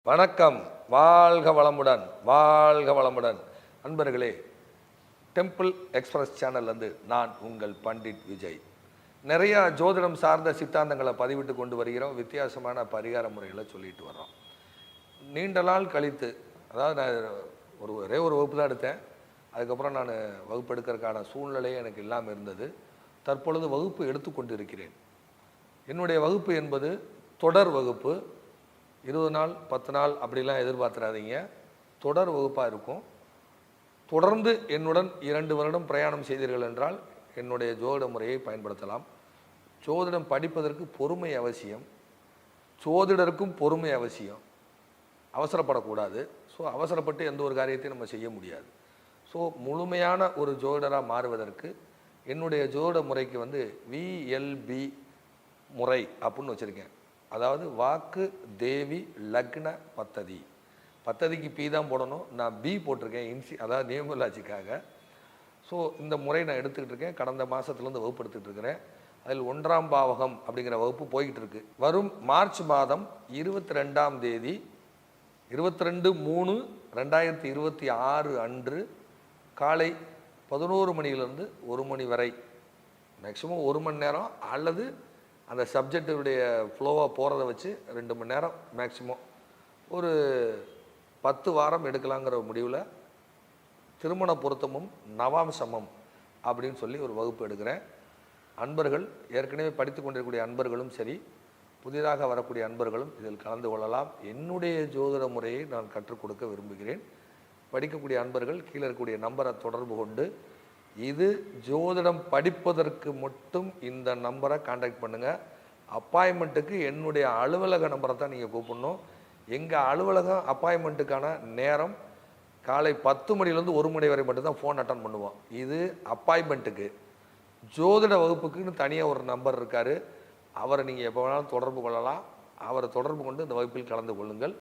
வணக்கம். வாழ்க வளமுடன், வாழ்க வளமுடன். அன்பர்களே, டெம்பிள் எக்ஸ்பிரஸ் சேனல்லேருந்து நான் உங்கள் பண்டிட் விஜய். நிறையா ஜோதிடம் சார்ந்த சித்தாந்தங்களை பதிவிட்டு கொண்டு வருகிறோம். வித்தியாசமான பரிகார முறைகளை சொல்லிட்டு வர்றோம். நீண்ட நாள் கழித்து, அதாவது நான் ஒரே ஒரு வகுப்பு தான் எடுத்தேன். அதுக்கப்புறம் நான் வகுப்பு எடுக்கிறதுக்கான சூழ்நிலையே எனக்கு இல்லாமல் இருந்தது. தற்பொழுது வகுப்பு எடுத்துக்கொண்டு இருக்கிறேன். என்னுடைய வகுப்பு என்பது தொடர் வகுப்பு. 20 நாள் 10 நாள் அப்படிலாம் எதிர்பார்த்துறாதீங்க. தொடர் வகுப்பாக இருக்கும். தொடர்ந்து என்னுடன் 2 வருடம் பிரயாணம் செய்தீர்கள் என்றால் என்னுடைய ஜோதிட முறையை பயன்படுத்தலாம். ஜோதிடம் படிப்பதற்கு பொறுமை அவசியம். ஜோதிடருக்கும் பொறுமை அவசியம். அவசரப்படக்கூடாது. ஸோ அவசரப்பட்டு எந்த ஒரு காரியத்தையும் நம்ம செய்ய முடியாது. ஸோ முழுமையான ஒரு ஜோதிடராக மாறுவதற்கு என்னுடைய ஜோதிட முறைக்கு விஎல்பி முறை அப்படின்னு வச்சுருக்கேன். அதாவது வாக்கு தேவி லக்ன பத்ததி. பத்ததிக்கு பி தான் போடணும், நான் பி போட்டிருக்கேன் அதாவது நியமலாட்சிக்காக. ஸோ இந்த முறை நான் எடுத்துக்கிட்டு இருக்கேன். கடந்த மாதத்துலேருந்து வகுப்பு எடுத்துக்கிட்டு இருக்கிறேன். அதில் 1ஆம் பாவகம் அப்படிங்கிற வகுப்பு போய்கிட்டு இருக்கு. வரும் மார்ச் மாதம் 22ஆம் தேதி 22/3/2026 அன்று காலை 11 மணியிலிருந்து 1 மணி வரை, மேக்ஸிமம் 1 மணி நேரம் அல்லது அந்த சப்ஜெக்டுடைய ஃப்ளோவாக போகிறத வச்சு 2 மணி நேரம் மேக்ஸிமம், ஒரு 10 வாரம் எடுக்கலாங்கிற முடிவில் திருமண பொருத்தமும் நவாம்சமம் அப்படின்னு சொல்லி ஒரு வகுப்பு எடுக்கிறேன். அன்பர்கள், ஏற்கனவே படித்து கொண்டிருக்கக்கூடிய அன்பர்களும் சரி, புதிதாக வரக்கூடிய அன்பர்களும் இதில் கலந்து கொள்ளலாம். என்னுடைய ஜோதிட முறையை நான் கற்றுக் கொடுக்க விரும்புகிறேன். படிக்கக்கூடிய அன்பர்கள் கீழே இருக்கக்கூடிய நம்பரை தொடர்பு கொண்டு, இது ஜோதிடம் படிப்பதற்கு மட்டும் இந்த நம்பரை கான்டாக்ட் பண்ணுங்கள். அப்பாயின்மெண்ட்டுக்கு என்னுடைய அலுவலக நம்பரை தான் நீங்கள் கூப்பிடணும். எங்கள் அலுவலகம் அப்பாயின்மெண்ட்டுக்கான நேரம் காலை 10 மணிலேருந்து 1 மணி வரை மட்டும்தான் ஃபோன் அட்டன் பண்ணுவோம். இது அப்பாயின்மெண்ட்டுக்கு. ஜோதிட வகுப்புக்குன்னு தனியாக ஒரு நம்பர் இருக்கார். அவரை நீங்கள் எப்போ வேணாலும் தொடர்பு கொள்ளலாம். அவரை தொடர்பு கொண்டு இந்த வகுப்பில் கலந்து கொள்ளுங்கள்.